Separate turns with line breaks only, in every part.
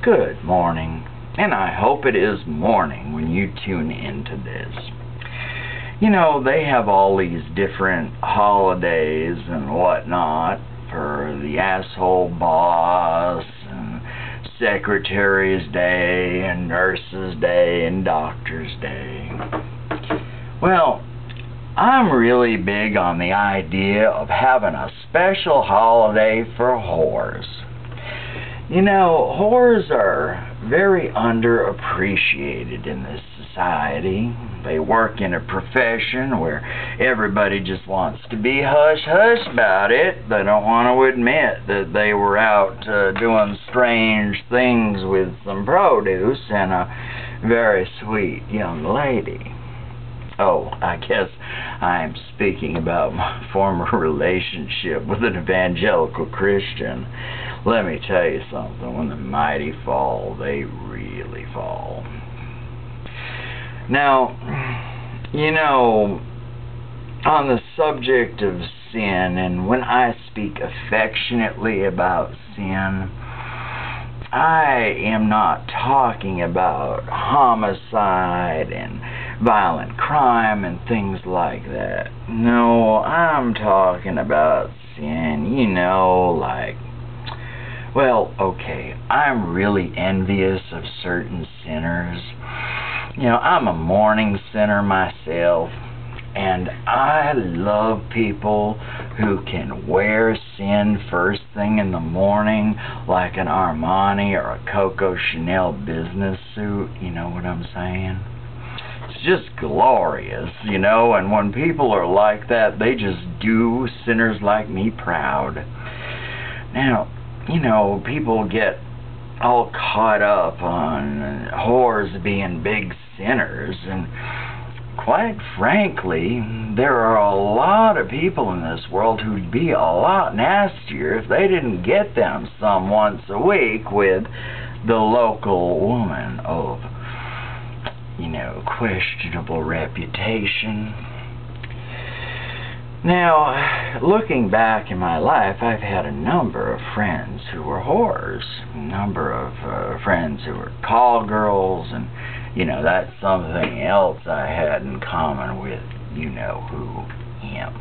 Good morning, and I hope it is morning when you tune into this. You know, they have all these different holidays and whatnot for the asshole boss, and Secretary's Day, and Nurse's Day, and Doctor's Day. Well, I'm really big on the idea of having a special holiday for whores. You know, whores are very underappreciated in this society. They work in a profession where everybody just wants to be hush-hush about it. They don't want to admit that they were out doing strange things with some produce and a very sweet young lady. Oh, I guess I'm speaking about my former relationship with an evangelical Christian. Let me tell you something, when the mighty fall, they really fall. Now, you know, on the subject of sin, and when I speak affectionately about sin, I am not talking about homicide and violent crime and things like that. No, I'm talking about sin, you know, like, well, okay, I'm really envious of certain sinners. You know, I'm a morning sinner myself, and I love people who can wear sin first thing in the morning, like an Armani or a Coco Chanel business suit, you know what I'm saying? It's just glorious, you know, and when people are like that, they just do sinners like me proud. Now, you know, people get all caught up on whores being big sinners, and quite frankly, there are a lot of people in this world who'd be a lot nastier if they didn't get them some once a week with the local woman of, you know, questionable reputation. Now, looking back in my life, I've had a number of friends who were whores, a number of friends who were call girls, and, you know, that's something else I had in common with you-know-who, him.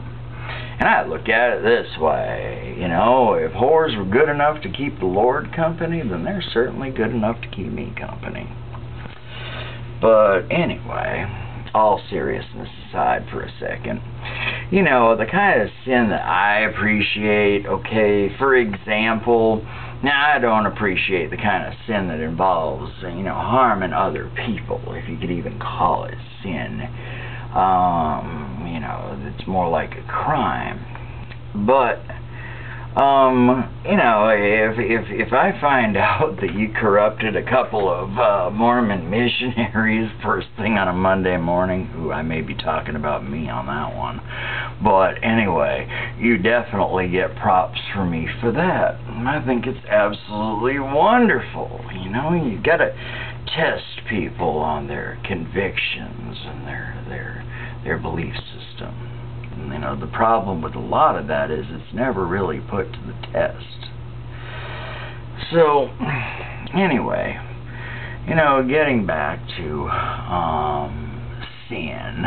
And I look at it this way, you know, if whores were good enough to keep the Lord company, then they're certainly good enough to keep me company. But anyway, all seriousness aside for a second, you know, the kind of sin that I appreciate, okay, for example, now I don't appreciate the kind of sin that involves, you know, harming other people, if you could even call it sin. You know, it's more like a crime. But you know, if I find out that you corrupted a couple of Mormon missionaries first thing on a Monday morning, ooh, I may be talking about me on that one. But anyway, you definitely get props from me for that. I think it's absolutely wonderful. You know, you gotta test people on their convictions and their belief system. You know, the problem with a lot of that is it's never really put to the test. So, anyway, you know, getting back to sin,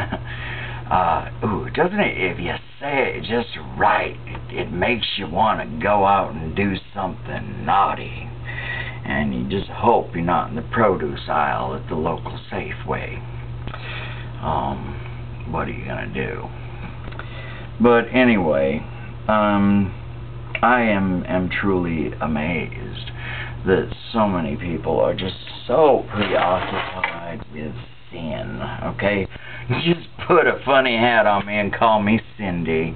doesn't it, if you say it just right, it makes you want to go out and do something naughty. And you just hope you're not in the produce aisle at the local Safeway. What are you going to do? But anyway, I am truly amazed that so many people are just so preoccupied with sin, okay? Just put a funny hat on me and call me Cindy.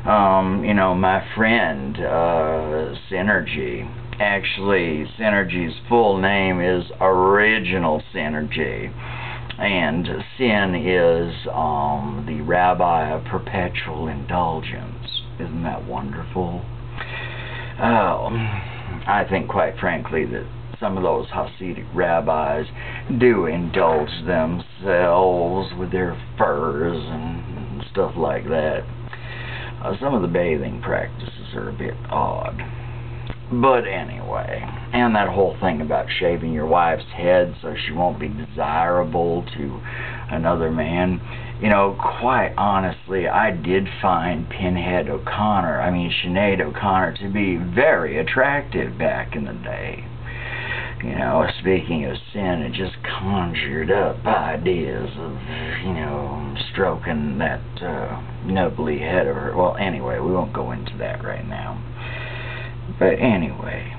You know, my friend, Synergy. Actually, Synergy's full name is Original Synergy. And sin is the rabbi of perpetual indulgence. Isn't that wonderful? I think, quite frankly, that some of those Hasidic rabbis do indulge themselves with their furs and stuff like that. Some of the bathing practices are a bit odd. But anyway, And that whole thing about shaving your wife's head so she won't be desirable to another man. You know, quite honestly, I did find Sinead O'Connor to be very attractive back in the day. You know, speaking of sin, it just conjured up ideas of, you know, stroking that nubbly head of her. Well, anyway, we won't go into that right now. But anyway,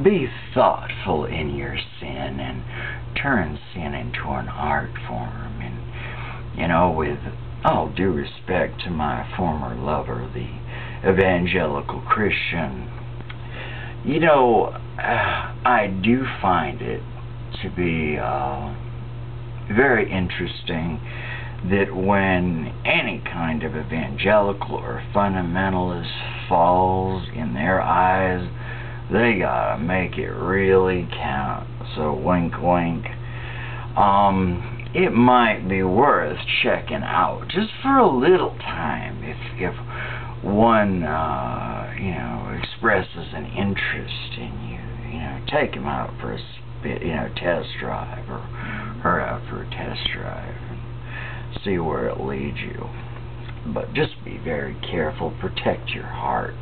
be thoughtful in your sin and turn sin into an art form. And, you know, with all due respect to my former lover, the evangelical Christian, you know, I do find it to be very interesting that when any kind of evangelical or fundamentalist falls in their eyes, they gotta make it really count. So wink wink. It might be worth checking out just for a little time if one you know, expresses an interest in you. You know, take him out for a test drive, or her out for a test drive, and see where it leads you. But just be very careful. Protect your heart.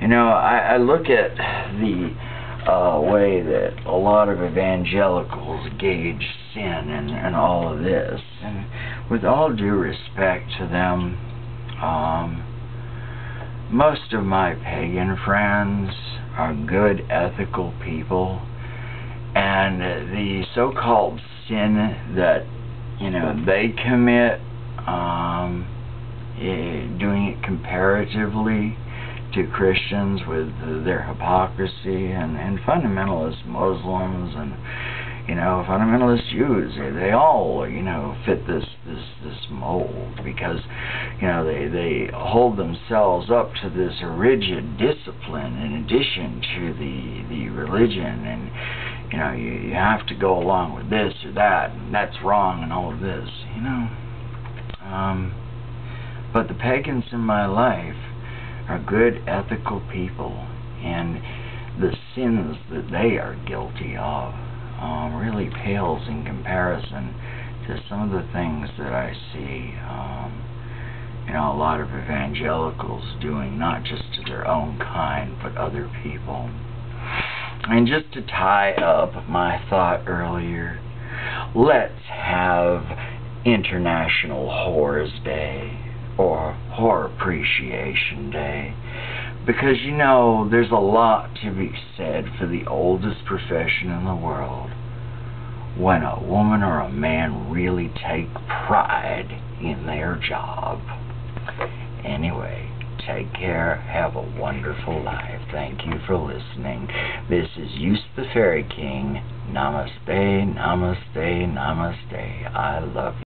You know, I look at the way that a lot of evangelicals gauge sin and all of this, and with all due respect to them, most of my pagan friends are good, ethical people, and the so-called sin that, you know, they commit, doing it comparatively to Christians with their hypocrisy, and fundamentalist Muslims, and, you know, fundamentalist Jews, they all, you know, fit this mold, because, you know, they hold themselves up to this rigid discipline in addition to the religion, and, you know, you have to go along with this or that, and that's wrong, and all of this, you know. But the pagans in my life are good, ethical people, and the sins that they are guilty of really pales in comparison to some of the things that I see, you know, a lot of evangelicals doing, not just to their own kind, but other people. And just to tie up my thought earlier, let's have International Whores Day, or Whore Appreciation Day, because, you know, there's a lot to be said for the oldest profession in the world. When a woman or a man really take pride in their job. Anyway, take care. Have a wonderful life. Thank you for listening. This is Use the Fairy King. Namaste, namaste, namaste. I love you.